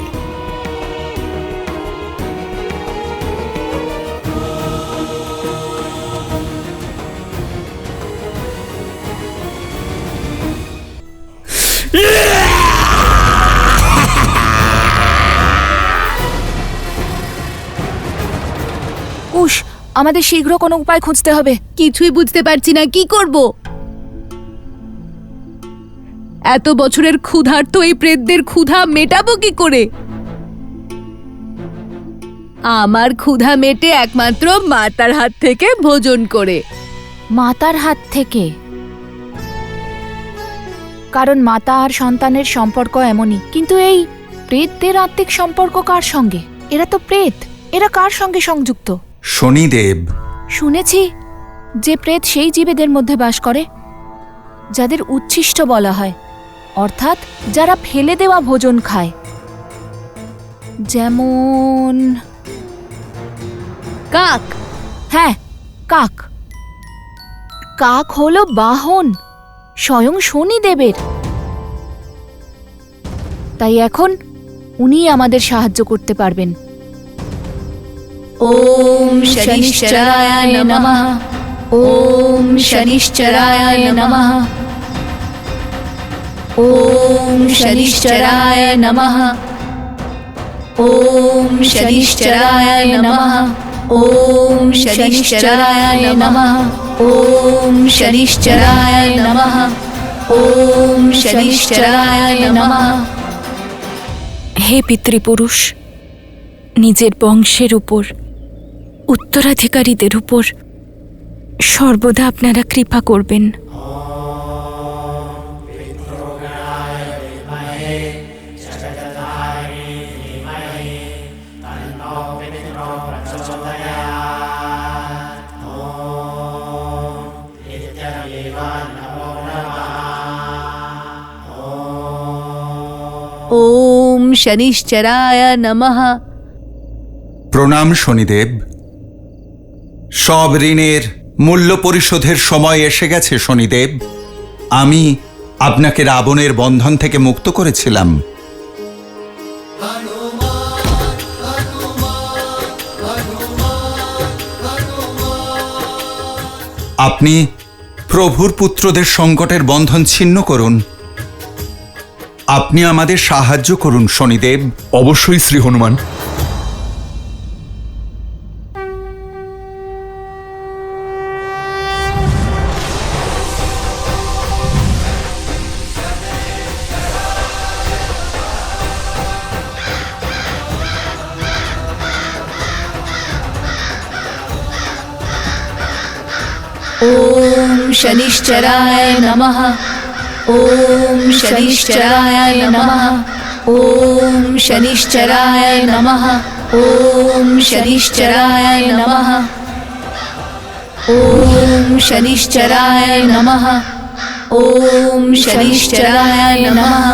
S7: কুশ, আমাদের শীঘ্র কোনো উপায় খুঁজতে হবে।
S6: কিছুই বুঝতে পারছি না, কি করব? এত বছরের ক্ষুধার্ত এই প্রেতদের ক্ষুধা মেটাবো কি করে? আমার ক্ষুধা মেটে একমাত্র মাতার হাত থেকে ভোজন করে।
S7: মাতার হাত থেকে? কারণ মাতা আর সন্তানের সম্পর্ক এমনই। কিন্তু এই প্রেতদের আত্মিক সম্পর্ক কার সঙ্গে? এরা তো প্রেত, এরা কার সঙ্গে সংযুক্ত?
S8: শনিদেব।
S7: শুনেছি যে প্রেত সেই জীবেদের মধ্যে বাস করে যাদের উচ্ছিষ্ট বলা হয়, অর্থাৎ যারা ফেলে দেওয়া ভোজন খায়। যেমন
S6: কাক।
S7: হ্যাঁ, কাক। কাক হলো বাহন স্বয়ং শনিদেবের। তাই এখন উনি আমাদের সাহায্য করতে পারবেন।
S6: ওম শনিশ্চরায় নমঃ। ওম শনিশ্চরায় নমঃ।
S7: ওম শনিশ্চরায় নমঃ। ওম শনিশ্চরায় নমঃ। ওম শনিশ্চরায় নমঃ। ওম শনিশ্চরায় নমঃ। ওম শনিশ্চরায় নমঃ।
S13: হে পিতৃপুরুষ, নিজের বংশের উপর, উত্তরাধিকারীদের উপর সর্বদা আপনারা কৃপা করবেন।
S6: ওম শনিশ্চরায় নমঃ।
S8: প্রণাম শনিদেব। সব ঋণের মূল্য পরিশোধের সময় এসে গেছে শনিদেব। আমি আপনাকে রাবণের বন্ধন থেকে মুক্ত করেছিলাম। আপনি প্রভুর পুত্রদের সংকটের বন্ধন ছিন্ন করুন। আপনি আমাদের সাহায্য করুন শনিদেব।
S1: অবশ্যই শ্রী হনুমান।
S7: ওম শনিশ্চরায় নমঃ। ওম শনিশ্চরায় নমঃ। ওম শনিশ্চরায় নমঃ। ওম শনিশ্চরায় নমঃ। ওম শনিশ্চরায় নমঃ। ওম শনিশ্চরায় নমঃ।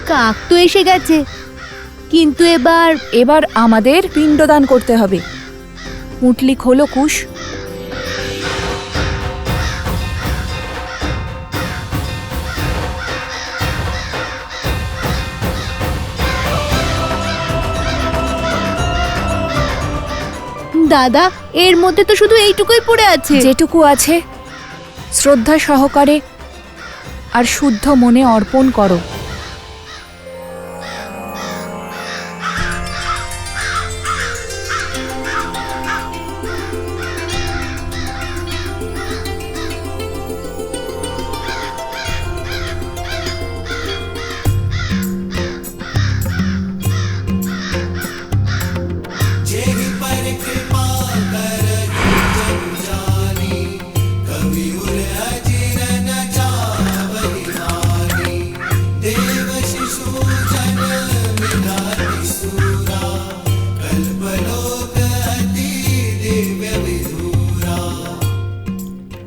S6: কাক তো এসে গেছে, কিন্তু
S7: এবার আমাদের পিণ্ডদান করতে হবে। পুঁটলি খোলো কুশ।
S6: দাদা, এর মধ্যে তো শুধু এইটুকুই পড়ে আছে।
S7: যেটুকু আছে শ্রদ্ধা সহকারে আর শুদ্ধ মনে অর্পণ করো।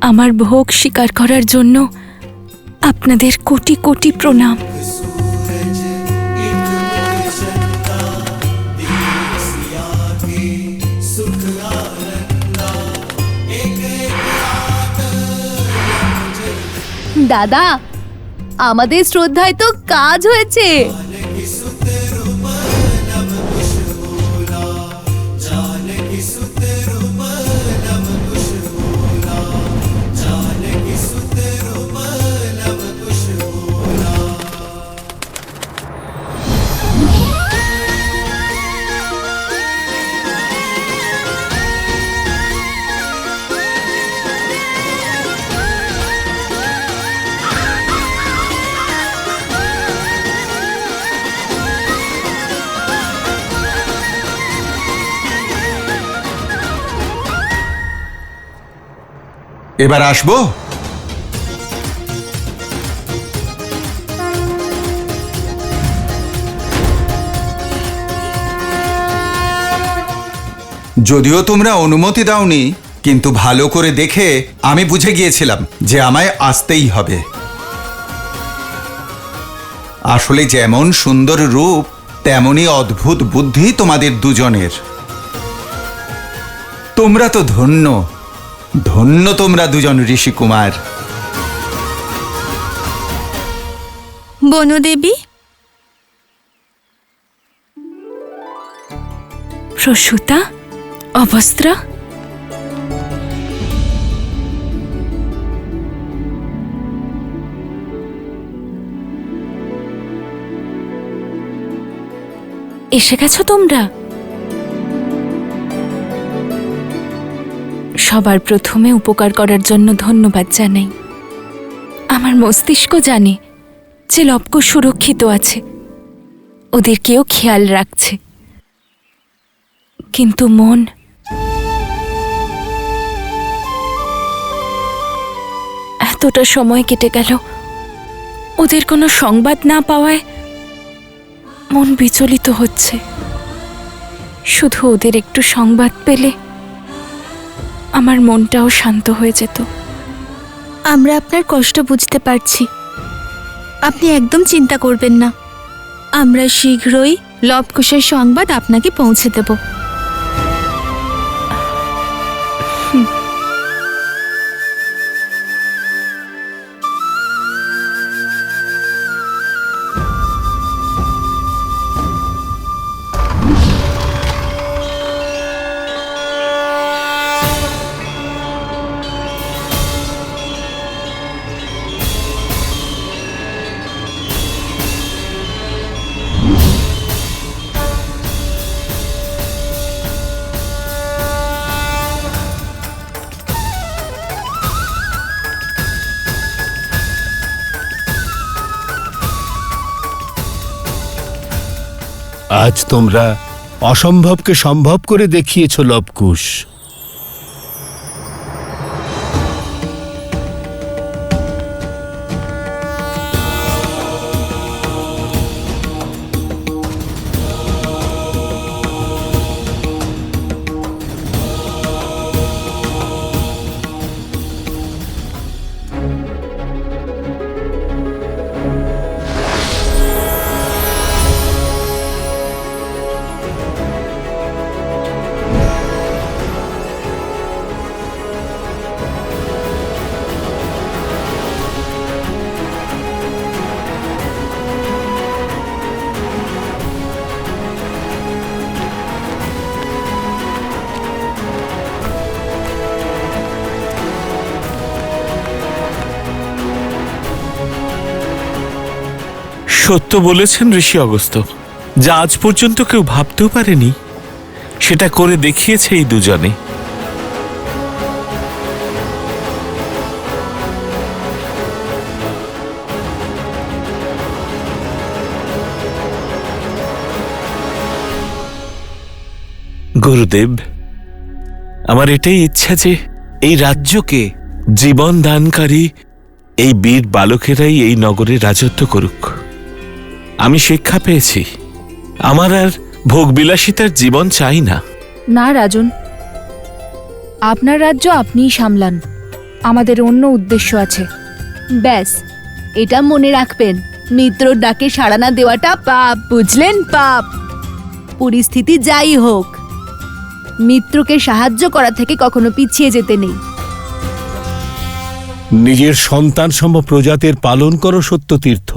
S13: আমার ভোগ স্বীকার করার জন্য আপনাদের কোটি কোটি প্রণাম।
S6: দাদা, আমাদের শ্রদ্ধায় তো কাজ হয়েছে।
S8: এবার আসবো? যদিও তোমরা অনুমতি দাওনি, কিন্তু ভালো করে দেখে আমি বুঝে গিয়েছিলাম যে আমায় আসতেই হবে। আসলে যেমন সুন্দর রূপ, তেমনই অদ্ভুত বুদ্ধি তোমাদের দুজনের। তোমরা তো ধন্য, ধন্য তোমরা দুজন ঋষি কুমার।
S13: বনদেবী, প্রসূতা, অবস্ত্রা, এসে গেছো তোমরা? সবার প্রথমে উপকার করার জন্য ধন্যবাদ জানাই। আমার মস্তিষ্ক জানে যে লবকুশ সুরক্ষিত আছে, ওদের কেউ খেয়াল রাখছে, কিন্তু মন এতটা সময় কেটে গেল, ওদের কোনো সংবাদ না পাওয়ায় মন বিচলিত হচ্ছে। শুধু ওদের একটু সংবাদ পেলে আমার মনটাও শান্ত হয়ে যেত।
S14: আমরা আপনার কষ্ট বুঝতে পারছি, আপনি একদম চিন্তা করবেন না। আমরা শীঘ্রই লবকুশের সংবাদ আপনাকে পৌঁছে দেব।
S15: আজ তোমরা অসম্ভবকে সম্ভব করে দেখিয়েছ লবকুশ।
S2: সত্য বলেছেন ঋষি অগস্ত্য, যা আজ পর্যন্ত কেউ ভাবতেও পারেনি সেটা করে দেখিয়েছে এই দুজনে। গুরুদেব, আমার এটাই ইচ্ছা যে এই রাজ্যকে জীবন দানকারী এই বীর বালকেরাই এই নগরে রাজত্ব করুক। আমি শিক্ষা পেয়েছি, আমার আর ভোগবিলাসিতার জীবন চাই না।
S7: না রাজন, আপনার রাজ্য আপনিই সামলান, আমাদের অন্য উদ্দেশ্য আছে।
S6: ব্যাস, এটা মনে রাখবেন, মিত্রর ডাকে সাড়া না দেওয়াটা পাপ, বুঝলেন? পাপ। পরিস্থিতি যাই হোক, মিত্রকে সাহায্য করা থেকে কখনো পিছিয়ে যেতে নেই।
S15: নিজের সন্তান সম প্রজাতের পালন করো সত্যতীর্থ।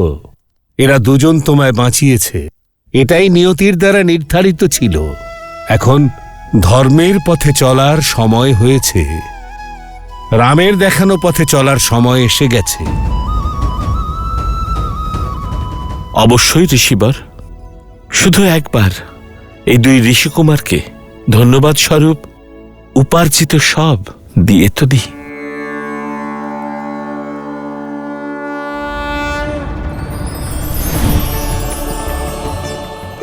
S15: এরা দুজন তোমায় বাঁচিয়েছে, এটাই নিয়তির দ্বারা নির্ধারিত ছিল। এখন ধর্মের পথে চলার সময় হয়েছে, রামের দেখানো পথে চলার সময় এসে গেছে।
S2: অবশ্যই ঋষিবর, শুধু একবার এই দুই ঋষিকুমারকে ধন্যবাদ স্বরূপ উপার্জিত সব দিয়ে তো দিই।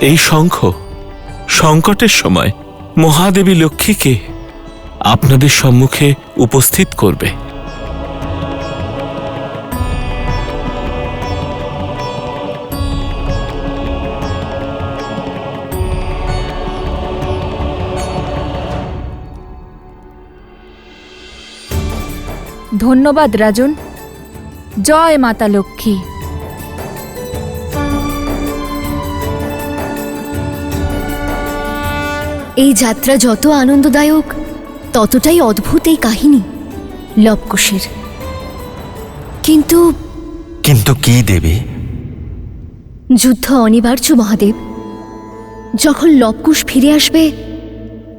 S2: এই শঙ্খ সংকটের সময় মহাদেবী লক্ষ্মীকে আপনাদের সম্মুখে উপস্থিত করবে।
S7: ধন্যবাদ রাজন। জয় মাতা লক্ষ্মী।
S14: এই যাত্রা যত আনন্দদায়ক, ততটাই অদ্ভুত এই কাহিনী লবকুশের। কিন্তু
S16: কিন্তু কি দেবী?
S14: যুদ্ধ অনিবার্য মহাদেব। যখন লবকুশ ফিরে আসবে,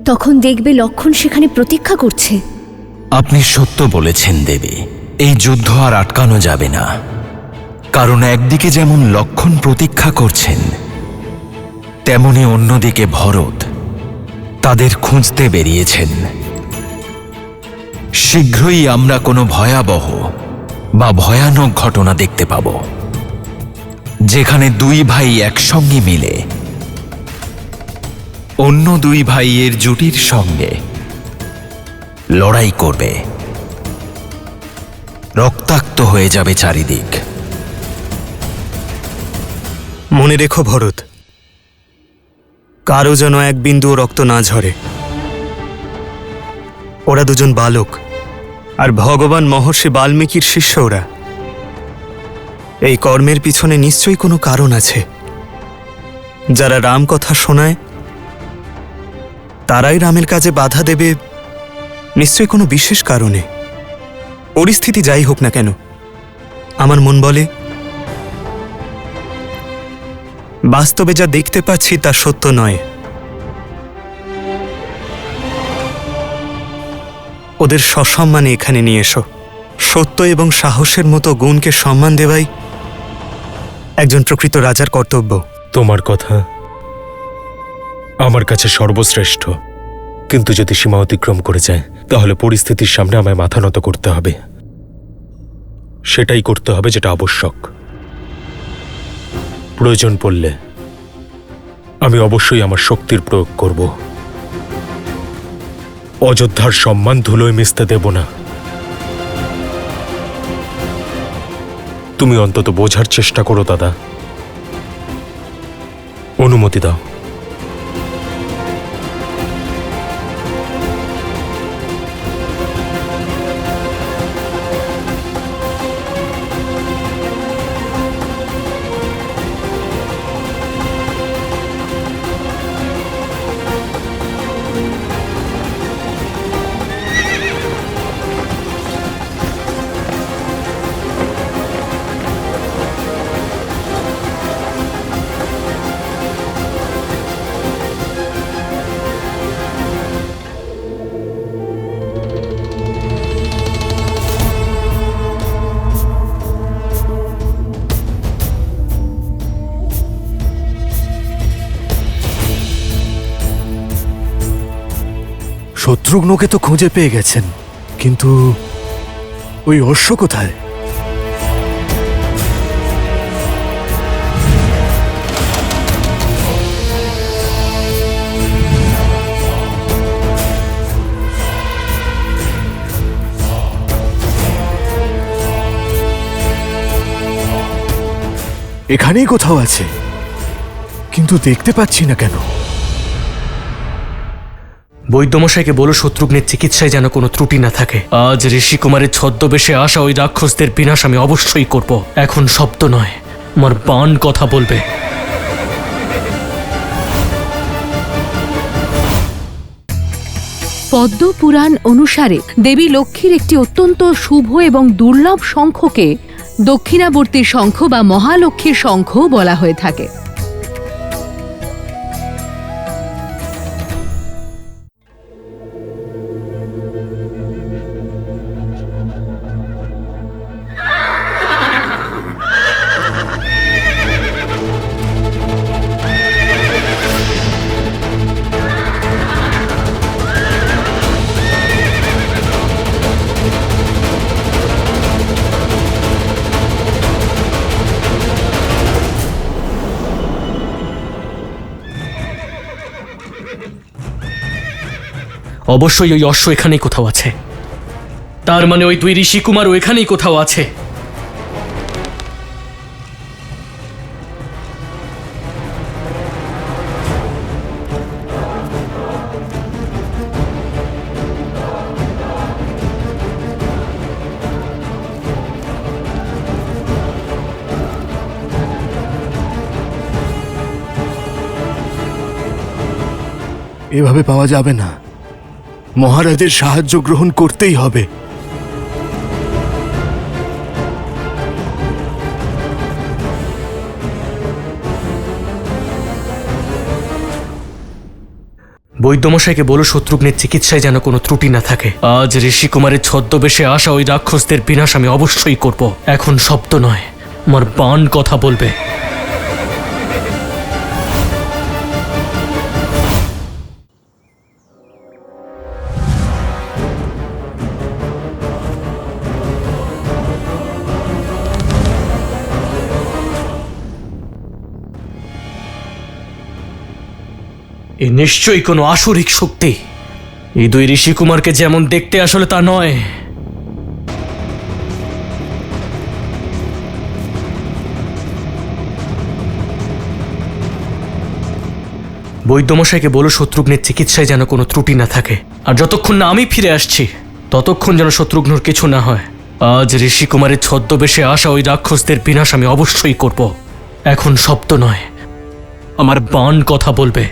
S14: তখন দেখবে লক্ষণ সেখানে প্রতীক্ষা করছে।
S16: আপনি সত্য বলেছেন দেবী, এই যুদ্ধ আর আটকানো যাবে না। কারণ একদিকে যেমন লক্ষণ প্রতীক্ষা করছেন, তেমনি অন্যদিকে ভরত তাদের খুঁজতে বেরিয়েছেন। শীঘ্রই আমরা কোনো ভয়াবহ বা ভয়ানক ঘটনা দেখতে পাব, যেখানে দুই ভাই একসঙ্গে মিলে অন্য দুই ভাইয়ের জুটির সঙ্গে লড়াই করবে। রক্তাক্ত হয়ে যাবে চারিদিক।
S10: মনে রেখো ভরত, কারো যেন এক বিন্দুও রক্ত না ঝরে। ওরা দুজন বালক, আর ভগবান মহর্ষি বাল্মীকির শিষ্য ওরা। এই কর্মের পিছনে নিশ্চয়ই কোনো কারণ আছে। যারা রাম কথা শোনায় তারাই রামের কাজে বাধা দেবে, নিশ্চয়ই কোনো বিশেষ কারণে। পরিস্থিতি যাই হোক না কেন, আমার মন বলে বাস্তবে যা দেখতে পাচ্ছি তা সত্য নয়। ওদের সসম্মানে এখানে নিয়ে এসো। সত্য এবং সাহসের মতো গুণকে সম্মান দেওয়াই একজন প্রকৃত রাজার কর্তব্য।
S11: তোমার কথা আমার কাছে সর্বশ্রেষ্ঠ, কিন্তু যদি সীমা অতিক্রম করে যায় তাহলে পরিস্থিতির সামনে আমায় মাথা নত করতে হবে। সেটাই করতে হবে যেটা আবশ্যক। প্রয়োজন পড়লে আমি অবশ্যই আমার শক্তির প্রয়োগ করব। অযোধ্যার সম্মান ধুলোয় মিশতে দেব না। তুমি অন্তত বোঝার চেষ্টা করো দাদা। অনুমতি দাও।
S17: শত্রুঘ্নকে তো খুঁজে পেয়ে গেছেন, কিন্তু ওই অশ্ব কোথায়? এখানেই কোথাও আছে, কিন্তু দেখতে পাচ্ছি না কেন।
S4: বৈদ্যমশাইকে বলো শত্রুঘ্নের চিকিৎসায় যেন কোনো ত্রুটি না থাকে। আজ ঋষিকুমারের ছদ্মবেশে আসা ওই রাক্ষসদের বিনাশ আমি অবশ্যই করব। এখন শব্দ নয়, আমার বাণ কথা বলবে।
S6: পদ্ম পুরাণ অনুসারে দেবী লক্ষ্মীর একটি অত্যন্ত শুভ এবং দুর্লভ শঙ্খকে দক্ষিণাবর্তী শঙ্খ বা মহালক্ষ্মীর শঙ্খ বলা হয়ে থাকে।
S4: অবশ্যই ওই অশ্ব এখানেই কোথাও আছে। তার মানে ওই দুই ঋষিকুমারও এখানেই কোথাও আছে।
S17: এভাবে পাওয়া যাবে না, মহারাজের সাহায্য গ্রহণ করতেই হবে।
S4: বৈদ্যমশাইকে বলো শত্রুঘ্নের চিকিৎসায় যেন কোনো ত্রুটি না থাকে। আজ ঋষিকুমারের ছদ্মবেশে আসা ওই রাক্ষসদের বিনাশ আমি অবশ্যই করব। এখন শব্দ নয়, আমার বাণ কথা বলবে। এ নিশ্চয়ই কোনো আসরিক শক্তি। এই দুই ঋষিকুমারকে যেমন দেখতে আসলে তা নয়। বৈদ্যমশাইকে বলো শত্রুঘ্নের চিকিৎসায় যেন কোনো ত্রুটি না থাকে, আর যতক্ষণ না আমি ফিরে আসছি ততক্ষণ যেন শত্রুঘ্নর কিছু না হয়। আজ ঋষিকুমারের ছদ্মবেশে আসা ওই রাক্ষসদের বিনাশ আমি অবশ্যই করব। এখন শব্দ নয়, আমার বাণ কথা বলবে।